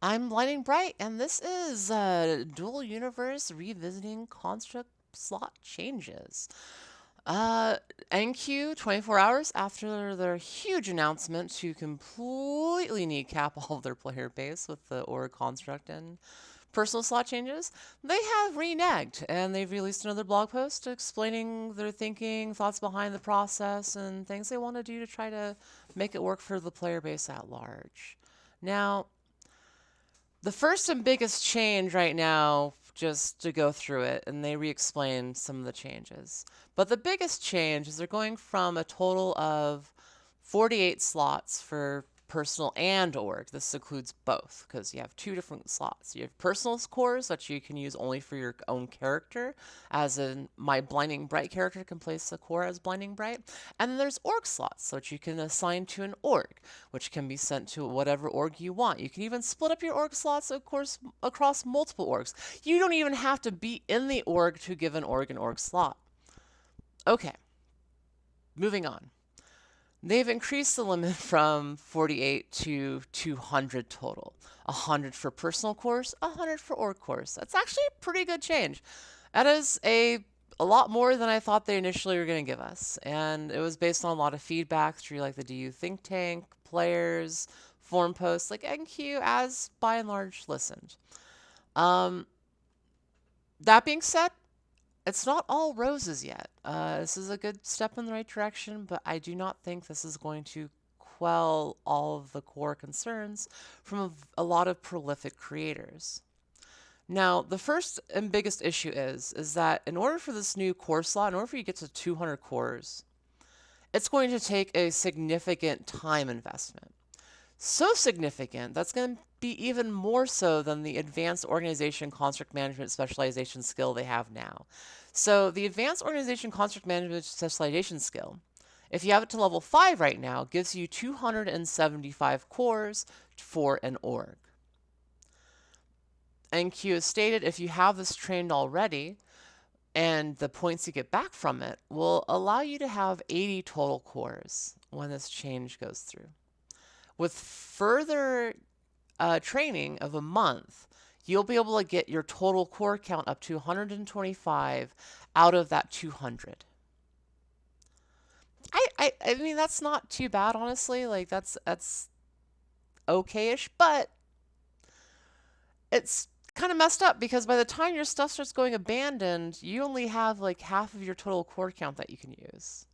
I'm Lightning Bright, and this is Dual Universe Revisiting Construct Slot Changes. Uh, NQ 24 hours after their huge announcement to completely kneecap all of their player base with the Aura Construct and personal slot changes, they have reneged and they've released another blog post explaining their thinking, thoughts behind the process, and things they want to do to try to make it work for the player base at large. Now, the first and biggest change right now, just to go through it, and they re explain some of the changes. But the biggest change is they're going from a total of 48 slots for personal and org. This includes both because you have two different slots. You have personal cores that you can use only for your own character, as in my Blinding Bright character can place a core as Blinding Bright. And then there's org slots, which you can assign to an org, which can be sent to whatever org you want. You can even split up your org slots, of course, across multiple orgs. You don't even have to be in the org to give an org slot. Okay, moving on. They've increased the limit from 48 to 200 total. 100 for personal cores, 100 for org cores. That's actually a pretty good change. That is a lot more than I thought they initially were going to give us. And it was based on a lot of feedback through like the DU think tank, players, forum posts, like NQ as by and large listened. Um, that being said, it's not all roses yet. This is a good step in the right direction, but I do not think this is going to quell all of the core concerns from a lot of prolific creators. Now, the first and biggest issue is that in order for this new core slot, in order for you to get to 200 cores, it's going to take a significant time investment. So significant that's going to be even more so than the advanced organization construct management specialization skill they have now. So the advanced organization construct management specialization skill, if you have it to level 5 right now, gives you 275 cores for an org. NQ has stated if you have this trained already, and the points you get back from it will allow you to have 80 total cores when this change goes through. With further training of a month, you'll be able to get your total core count up to 125 out of that 200. I mean that's not too bad, honestly. Like that's okay-ish, but it's kind of messed up because by the time your stuff starts going abandoned, you only have like half of your total core count that you can use.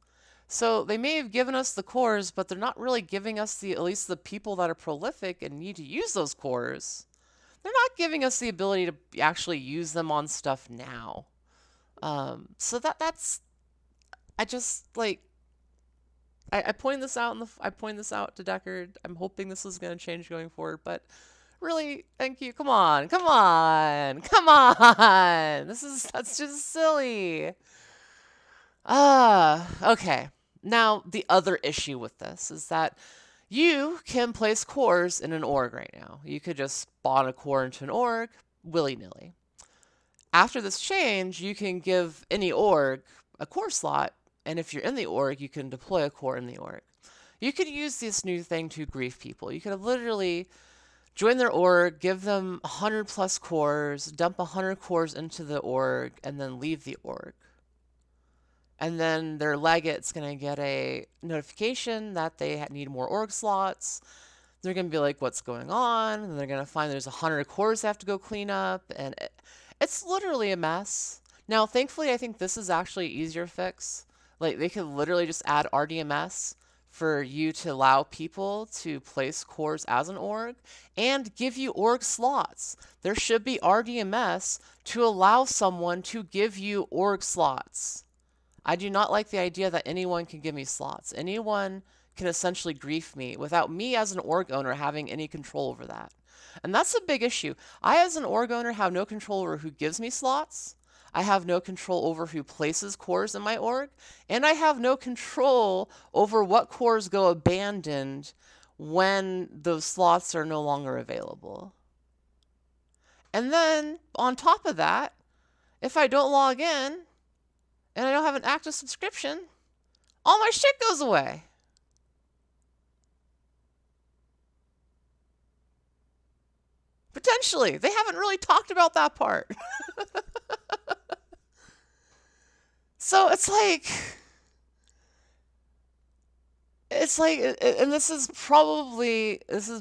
So they may have given us the cores, but they're not really giving us at least the people that are prolific and need to use those cores. They're not giving us the ability to actually use them on stuff now. So that's I just like I point this out I point this out to Deckard. I'm hoping this is going to change going forward, but really, thank you. Come on, come on, come on. That's just silly. Okay. Now the other issue with this is that you can place cores in an org right now. You could just spawn a core into an org willy nilly. After this change, you can give any org a core slot, and if you're in the org, you can deploy a core in the org. You could use this new thing to grief people. You could have literally join their org, give them 100 plus cores, dump 100 cores into the org, and then leave the org. And then their legate's going to get a notification that they need more org slots. They're going to be like, what's going on? And they're going to find there's 100 cores they have to go clean up. And it's literally a mess. Now, thankfully, I think this is actually easier fix. Like, they could literally just add RDMS for you to allow people to place cores as an org and give you org slots. There should be RDMS to allow someone to give you org slots. I do not like the idea that anyone can give me slots. Anyone can essentially grief me without me as an org owner having any control over that. And that's a big issue. I, as an org owner, have no control over who gives me slots. I have no control over who places cores in my org. And I have no control over what cores go abandoned when those slots are no longer available. And then, on top of that, if I don't log in, and I don't have an active subscription, all my shit goes away. Potentially. They haven't really talked about that part. So and this is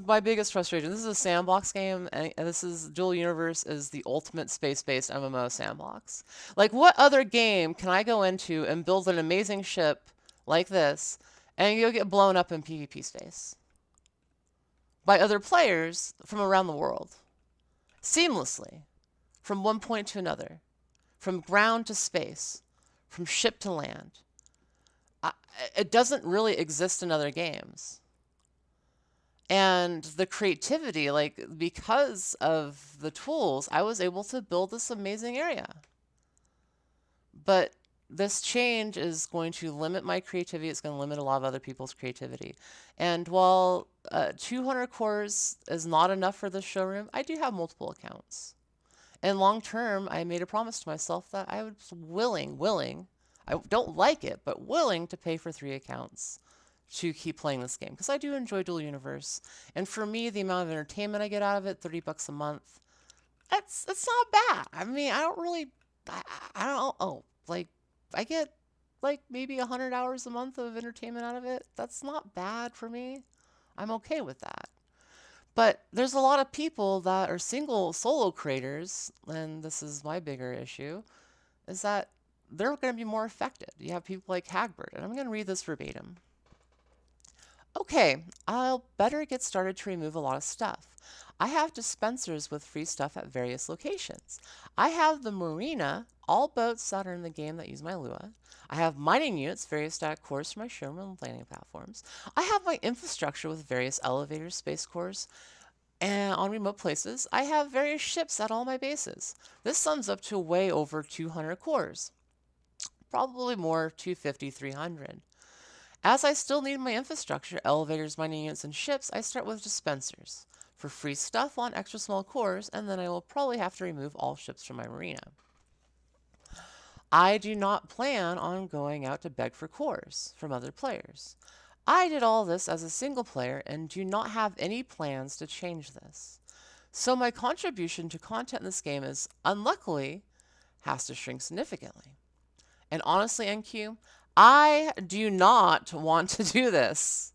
my biggest frustration. This is a sandbox game, and this is Dual Universe is the ultimate space-based MMO sandbox. Like, what other game can I go into and build an amazing ship like this, and you'll get blown up in PvP space by other players from around the world, seamlessly, from one point to another, from ground to space, from ship to land. I, it doesn't really exist in other games. And the creativity, like because of the tools, I was able to build this amazing area. But this change is going to limit my creativity. It's going to limit a lot of other people's creativity. And while 200 cores is not enough for this showroom, I do have multiple accounts. And long term, I made a promise to myself that I was willing, I don't like it, but willing to pay for 3 accounts to keep playing this game because I do enjoy Dual Universe. And for me, the amount of entertainment I get out of it, $30 a month, it's not bad. I mean, I don't really, I don't know, like I get like maybe 100 hours a month of entertainment out of it. That's not bad for me. I'm okay with that. But there's a lot of people that are single solo creators, and this is my bigger issue, is that they're going to be more affected. You have people like Hagbert, and I'm going to read this verbatim. Okay, I'll better get started to remove a lot of stuff. I have dispensers with free stuff at various locations. I have the marina, all boats that are in the game that use my Lua. I have mining units, various static cores for my showroom and landing platforms. I have my infrastructure with various elevators, space cores, and on remote places. I have various ships at all my bases. This sums up to way over 200 cores. Probably more, 250, 300. As I still need my infrastructure, elevators, mining units, and ships, I start with dispensers for free stuff on extra small cores, and then I will probably have to remove all ships from my marina. I do not plan on going out to beg for cores from other players. I did all this as a single player and do not have any plans to change this. So my contribution to content in this game is, unluckily, has to shrink significantly. And honestly, NQ, I do not want to do this.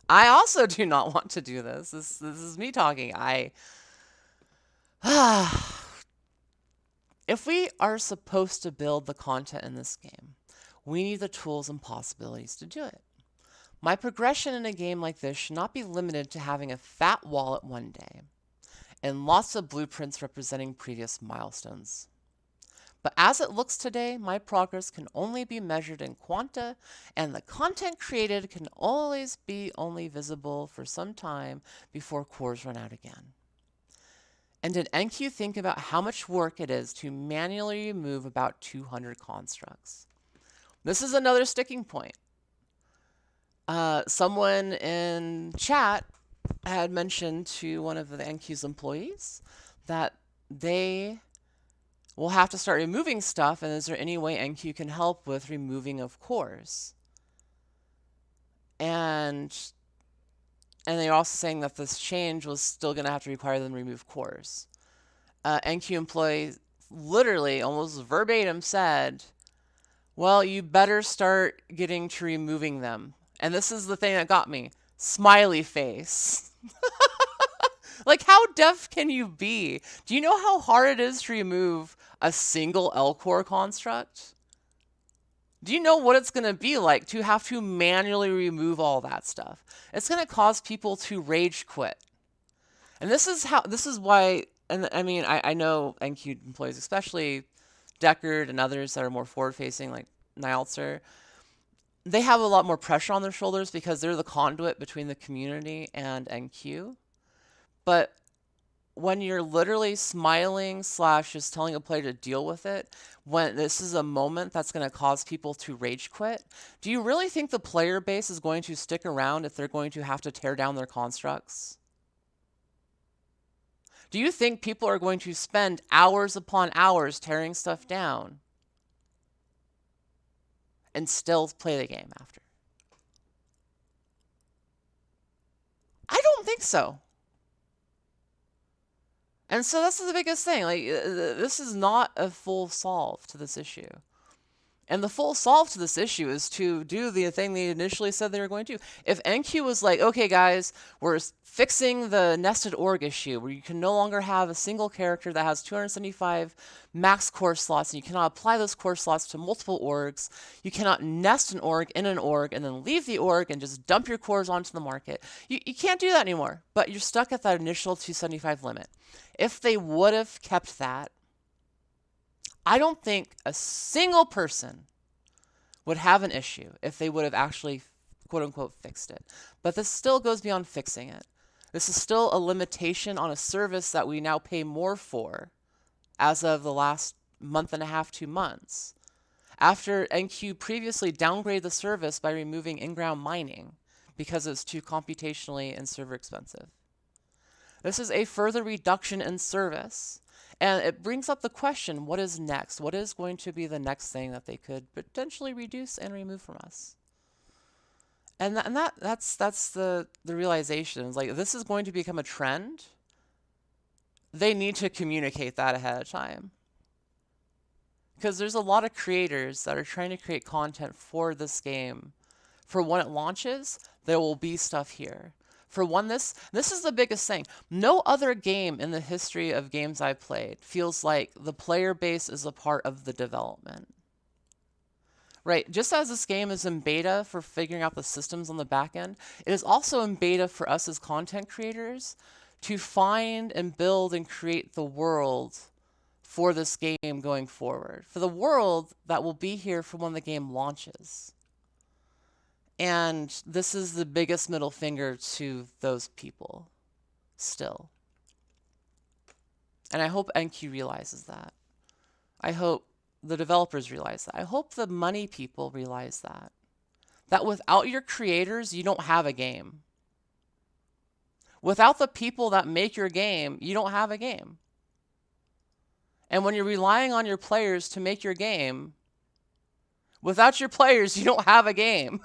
I also do not want to do this. This is me talking. If we are supposed to build the content in this game, we need the tools and possibilities to do it. My progression in a game like this should not be limited to having a fat wallet one day and lots of blueprints representing previous milestones. But as it looks today, my progress can only be measured in quanta, and the content created can always be only visible for some time before cores run out again. And did NQ think about how much work it is to manually remove about 200 constructs? This is another sticking point. Someone in chat had mentioned to one of the NQ's employees that they will have to start removing stuff, and is there any way NQ can help with removing of cores? And they're also saying that this change was still going to have to require them to remove cores. NQ employee literally, almost verbatim, said, well, you better start getting to removing them. And this is the thing that got me. Smiley face. Like, how deaf can you be? Do you know how hard it is to remove a single L-core construct? Do you know what it's going to be like to have to manually remove all that stuff? It's going to cause people to rage quit. And this is why, and I mean, I know NQ employees, especially Deckard and others that are more forward-facing, like Nialtzer, they have a lot more pressure on their shoulders because they're the conduit between the community and NQ. But when you're literally smiling / just telling a player to deal with it, when this is a moment that's going to cause people to rage quit, do you really think the player base is going to stick around if they're going to have to tear down their constructs? Do you think people are going to spend hours upon hours tearing stuff down and still play the game after? I don't think so. And so that's the biggest thing. Like, this is not a full solve to this issue. And the full solve to this issue is to do the thing they initially said they were going to do. If NQ was like, okay, guys, we're fixing the nested org issue where you can no longer have a single character that has 275 max core slots and you cannot apply those core slots to multiple orgs. You cannot nest an org in an org and then leave the org and just dump your cores onto the market. You can't do that anymore, but you're stuck at that initial 275 limit. If they would have kept that, I don't think a single person would have an issue if they would have actually, quote unquote, fixed it. But this still goes beyond fixing it. This is still a limitation on a service that we now pay more for as of the last month and a half, 2 months. After NQ previously downgraded the service by removing in-ground mining because it's too computationally and server expensive. This is a further reduction in service. And it brings up the question, what is next? What is going to be the next thing that they could potentially reduce and remove from us? And that's the realization. It's like, this is going to become a trend. They need to communicate that ahead of time. Because there's a lot of creators that are trying to create content for this game. For when it launches, there will be stuff here. For one, this is the biggest thing. No other game in the history of games I've played feels like the player base is a part of the development. Right, just as this game is in beta for figuring out the systems on the back end, it is also in beta for us as content creators to find and build and create the world for this game going forward. For the world that will be here for when the game launches. And this is the biggest middle finger to those people, still. And I hope NQ realizes that. I hope the developers realize that. I hope the money people realize that. That without your creators, you don't have a game. Without the people that make your game, you don't have a game. And when you're relying on your players to make your game, without your players, you don't have a game.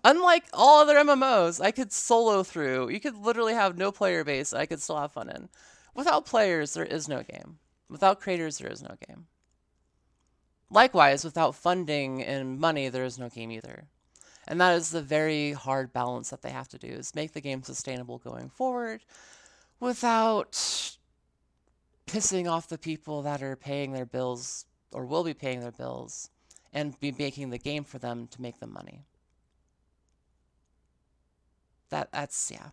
Unlike all other MMOs, I could solo through. You could literally have no player base. I could still have fun in. Without players, there is no game. Without creators, there is no game. Likewise, without funding and money, there is no game either. And that is the very hard balance that they have to do, is make the game sustainable going forward without pissing off the people that are paying their bills or will be paying their bills and be making the game for them to make them money. That's yeah.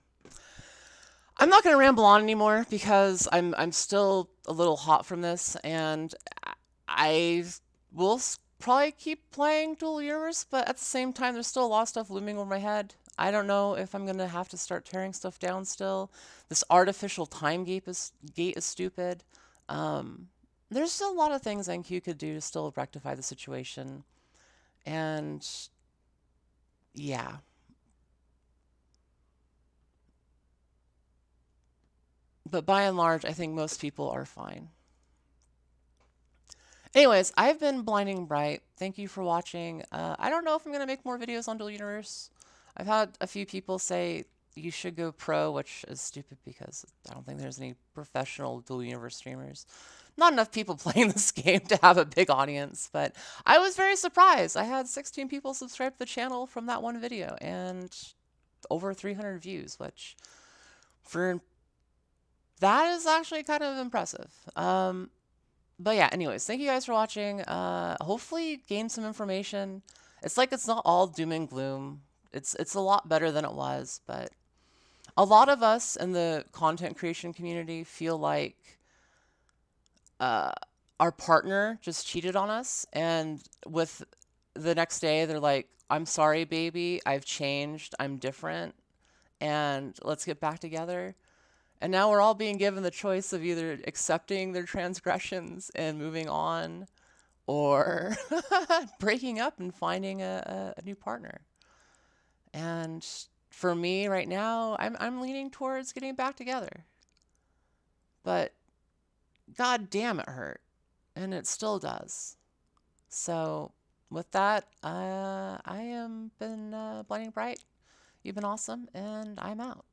I'm not going to ramble on anymore because I'm still a little hot from this, and I will probably keep playing Dual Universe, but at the same time, there's still a lot of stuff looming over my head. I don't know if I'm going to have to start tearing stuff down still. This artificial time gate is stupid. There's still a lot of things NQ could do to still rectify the situation. And yeah. But by and large, I think most people are fine. Anyways, I've been Blinding Bright. Thank you for watching. I don't know if I'm going to make more videos on Dual Universe. I've had a few people say you should go pro, which is stupid because I don't think there's any professional Dual Universe streamers. Not enough people playing this game to have a big audience, but I was very surprised. I had 16 people subscribe to the channel from that one video and over 300 views, which for that is actually kind of impressive. But yeah, anyways, thank you guys for watching. Hopefully gain some information. It's like it's not all doom and gloom. It's a lot better than it was, but a lot of us in the content creation community feel like our partner just cheated on us, and with the next day they're like, "I'm sorry, baby. I've changed. I'm different, and let's get back together." And now we're all being given the choice of either accepting their transgressions and moving on, or breaking up and finding a new partner. And for me right now, I'm leaning towards getting back together. But god damn it hurt. And it still does. So with that, I am been Blinding Bright. You've been awesome, and I'm out.